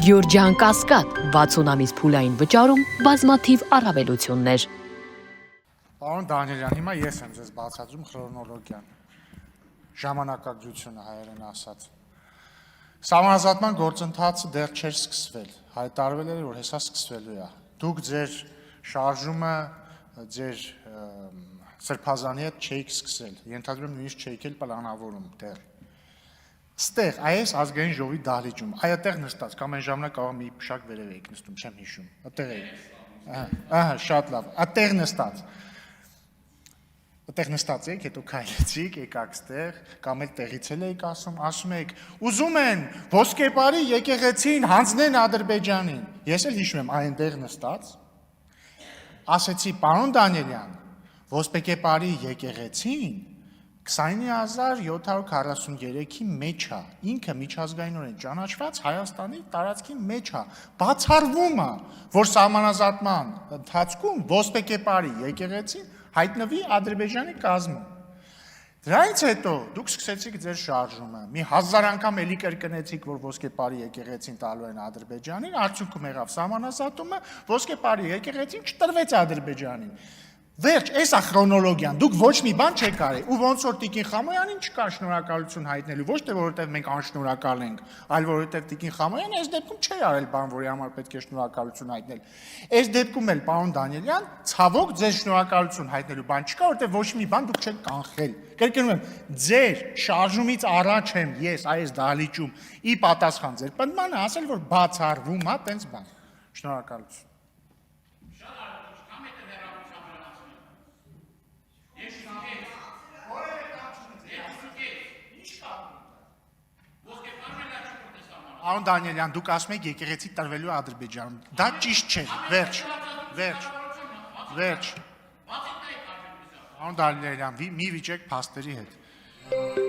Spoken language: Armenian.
Գյորջյան Կասկադ 60 ամիս փուլային վճարում բազմաթիվ առավելություններ։ Պարոն Դանիելյան, հիմա ես եմ ձեզ բացատրում քրոնոլոգիան, ժամանակագրությունը հայերեն ասած։ Սահմանազատման գործընթացը դեռ չէր սկսվել, հայտարարվել էր, որ հեսա սկսվելու է։ Դուք ձեր շարժումը ձեր սրբազանի հետ չէիք սկսել, ենթադրում եմ նույնիսկ չէիք էլ պլանավորում դեռ։ Ստեղ այս ազգային ժողովի դահլիճում, այդտեղ նստած, կամ այն ժամանակ կարող մի փշակ վերև եք նստում, չեմ հիշում, այդտեղ եք։ Ահա, շատ լավ, այդտեղ նստած եք, հետո քայլեցիք, եկաք ստեղ, կամ էլ տեղից էլ եք ասում եք, ուզում են ոսկեպարի եկեղեցին հանձնեն Ադրբեջանին։ Ես էլ հիշում եմ այնտեղ նստած, ասեցի, պարոն Դանիելյան, ոսկեպարի եկեղեցին 29743-ի մեջ է, ինքը միջազգայինորեն ճանաչված Հայաստանի տարածքի մեջ է, բացառվում է, որ սահմանազատման ընթացքում ոսպեկեպարի եկեղեցին հայտնվի Ադրբեջանի կազմում։ Դրանից հետո դուք սկսեցիք ձեր շարժումը, մի 1000 անգամ էլի կրկնեցիք, որ ոսկեպարի եկեղեցին տալու են Ադրբեջանին, արդյունքում եղավ սահմանազատումը, ոսկեպարի եկեղեցին չտրվեց Ադրբեջանին։ Վերջ, այս է քրոնոլոգիան, դուք ոչ մի բան չեք արել, ու ոնց որ Տիկին Խամոյանին չկա շնորհակալություն հայտնելու, ոչ թե որովհետև մենք անշնորհակալ ենք, այլ որովհետև Տիկին Խամոյանը այս դեպքում չի արել բան, որի համար պետք է շնորհակալություն հայտնել։ Այս դեպքում էլ, պարոն Դանիելյան, ցավոք ձեր շնորհակալություն հայտնելու բան չկա, որովհետև ոչ մի բան դուք չեք կանխել։ Կրկնում եմ, ձեր շարժումից առաջ եմ ես այս դահլիճում ի պատասխան ձեր պնդմանը ասել, որ բացառվում է տենց բան։ Շնորհակալություն։ Պարոն Դանիելյան, դուք ասում եք եկեղեցի տրվելու Ադրբեջանում, դա ճիշտ չէ, վերջ։ Պարոն Դանիելյան, մի վիճեք փաստերի հետ։